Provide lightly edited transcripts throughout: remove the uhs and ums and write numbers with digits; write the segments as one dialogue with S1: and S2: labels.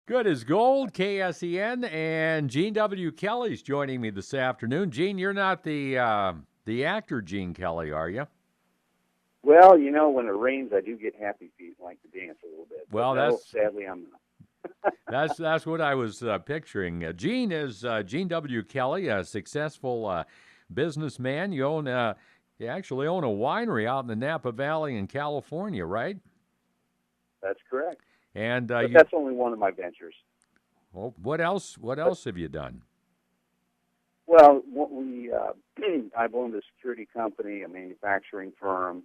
S1: Good as gold, KSEN, and Gene W. Kelly's joining me this afternoon. Gene, you're not the actor Gene Kelly, are you?
S2: Well, when it rains, I do get happy feet and like to dance a little bit. But
S1: Well,
S2: no,
S1: that's
S2: sadly, I'm not.
S1: that's what I was picturing. Gene is Gene W. Kelly, a successful businessman. You actually own a winery out in the Napa Valley in California, right?
S2: That's correct.
S1: And
S2: But that's only one of my ventures.
S1: well, what else? What
S2: But
S1: else have you done?
S2: well, I've owned a security company, a manufacturing firm,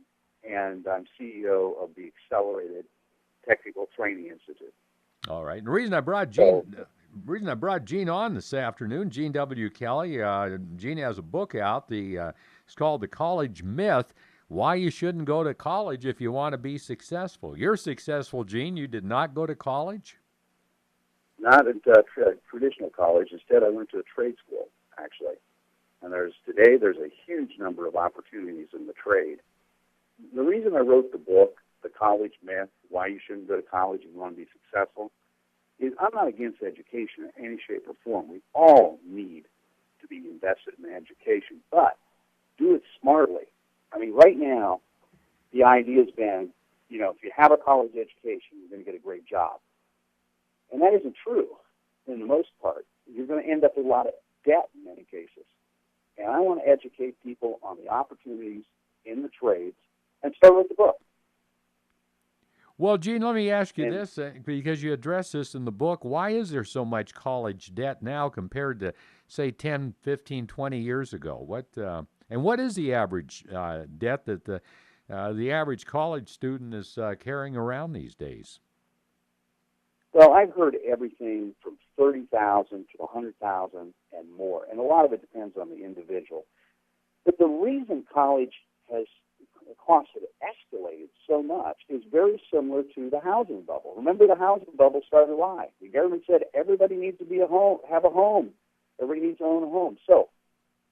S2: and I'm CEO of the Accelerated Technical Training Institute.
S1: All right. And
S2: So,
S1: the reason I brought Gene on this afternoon, Gene W. Kelly. Gene has a book out. It's called "The College Myth: Why You Shouldn't Go to College If You Want to Be Successful." You're successful, Gene. You did not go to college.
S2: not at traditional college. Instead, I went to a trade school, actually. And there's a huge number of opportunities in the trade. The reason I wrote the book, The College Myth, Why You Shouldn't Go to College If You Want to Be Successful, is I'm not against education in any shape or form. We all need to be invested in education, but do it smartly. I mean, right now, the idea has been, if you have a college education, you're going to get a great job. And that isn't true in the most part. You're going to end up with a lot of debt in many cases. And I want to educate people on the opportunities in the trades and start with the book.
S1: Well, Gene, let me ask you
S2: And
S1: this, because you address this in the book. Why is there so much college debt now compared to, say, 10, 15, 20 years ago? And what is the average debt that the average college student is carrying around these days?
S2: well, I've heard everything from 30,000 to 100,000 and more, and a lot of it depends on the individual. But the reason college has costs have escalated so much is very similar to the housing bubble. Remember, the housing bubble started why? The government said everybody needs to have a home. Everybody needs to own a home. So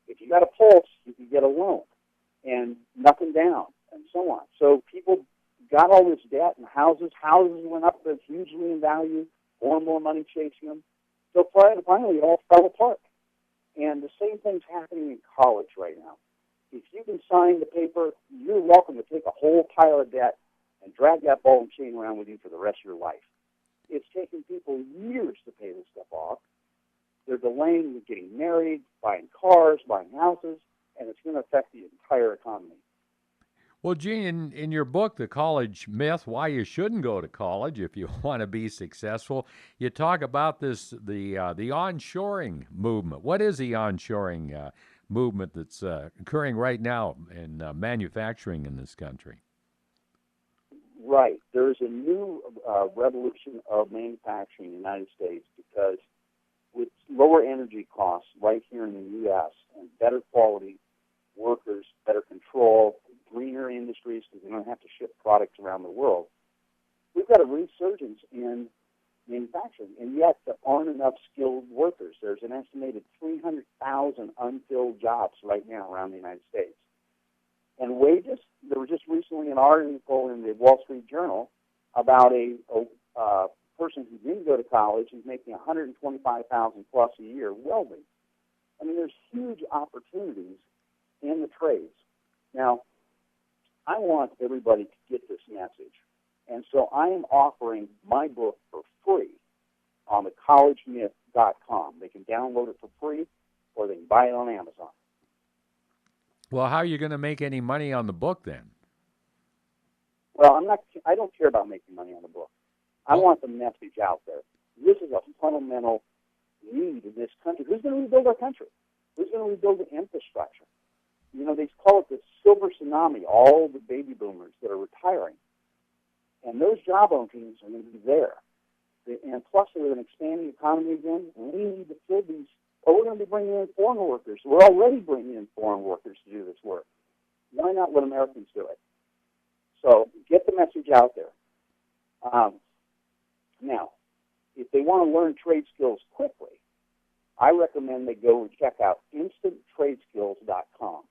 S2: if you got a pulse, you can get a loan and nothing down and so on. So people got all this debt and houses went up hugely in value, more and more money chasing them. So finally it all fell apart. And the same thing's happening in college right now. If you can sign the paper, you're welcome to take a whole pile of debt and drag that ball and chain around with you for the rest of your life. It's taking people years to pay this stuff off. They're delaying getting married, buying cars, buying houses, and it's going to affect the entire economy.
S1: Well, Gene, in your book, The College Myth, Why You Shouldn't Go to College If You Want to Be Successful, you talk about the onshoring movement. What is the onshoring movement that's occurring right now in manufacturing in this country?
S2: Right. There's a new revolution of manufacturing in the United States because with lower energy costs right here in the U.S. and better quality workers, better control, greener industries because we don't have to ship products around the world, we've got a resurgence in manufacturing, and yet there aren't enough skilled workers. There's an estimated 300,000 unfilled jobs right now around the United States. And wages, there was just recently an article in the Wall Street Journal about a person who didn't go to college who's making 125,000 plus a year welding. I mean, there's huge opportunities in the trades. Now, I want everybody to get this message. And so I am offering my book for free on thecollegemyth.com. They can download it for free or they can buy it on Amazon.
S1: Well, how are you going to make any money on the book then?
S2: Well, I don't care about making money on the book. I
S1: Oh,
S2: want the message out there. This is a fundamental need in this country. Who's going to rebuild our country? Who's going to rebuild the infrastructure? They call it the silver tsunami, all the baby boomers that are retiring. And those job openings are going to be there. And plus, with an expanding economy again, we need to fill these. Oh, we're going to be bringing in foreign workers. We're already bringing in foreign workers to do this work. Why not let Americans do it? So get the message out there. Now, if they want to learn trade skills quickly, I recommend they go and check out instanttradeskills.com.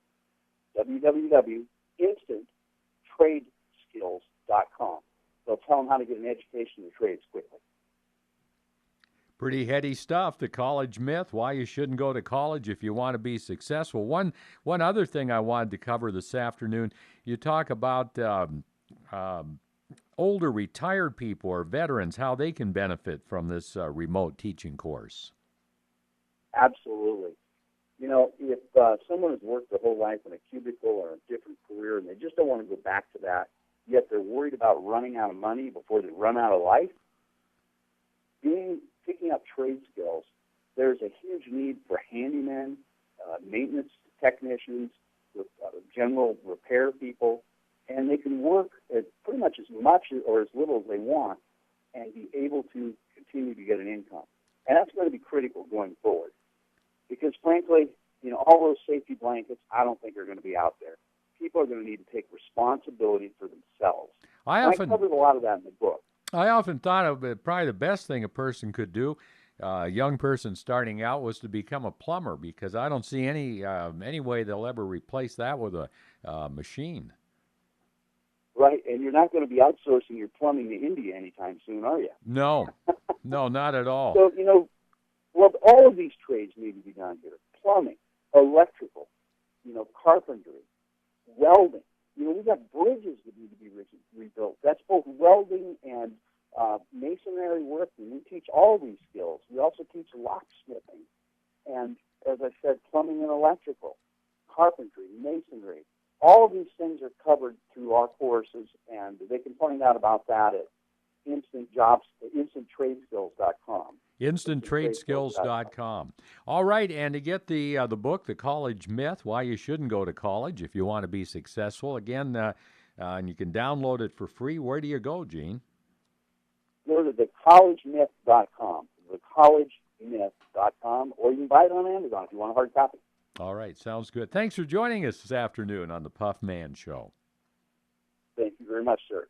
S2: www.instanttradeskills.com. They'll tell them how to get an education in trades quickly.
S1: Pretty heady stuff, the college myth, why you shouldn't go to college if you want to be successful. One other thing I wanted to cover this afternoon, you talk about um, older retired people or veterans, how they can benefit from this remote teaching course.
S2: Absolutely. If someone has worked their whole life in a cubicle or a different career and they just don't want to go back to that, yet they're worried about running out of money before they run out of life, picking up trade skills, there's a huge need for handymen, maintenance technicians, general repair people, and they can work at pretty much as much or as little as they want and be able to continue to get an income. And that's going to be critical going forward. Because frankly, all those safety blankets, I don't think are going to be out there. People are going to need to take responsibility for themselves. I covered a lot of that in the book.
S1: I often thought of it, probably the best thing a person could do, a young person starting out, was to become a plumber, because I don't see any way they'll ever replace that with a machine.
S2: Right, and you're not going to be outsourcing your plumbing to India anytime soon, are you?
S1: No, not at all.
S2: So, well, all of these trades need to be done here. Plumbing, electrical, carpentry, welding. We've got bridges that need to be rebuilt. That's both welding and masonry work, and we teach all of these skills. We also teach locksmithing, and as I said, plumbing and electrical, carpentry, masonry. All of these things are covered through our courses, and they can find out about that at instanttradeskills.com.
S1: InstantTradeSkills.com. All right, and to get the book, The College Myth, Why You Shouldn't Go to College If You Want to Be Successful, again, and you can download it for free. Where do you go, Gene?
S2: Go to thecollegemyth.com, thecollegemyth.com, or you can buy it on Amazon if you want a hard copy.
S1: All right, sounds good. Thanks for joining us this afternoon on the Puff Man Show.
S2: Thank you very much, sir.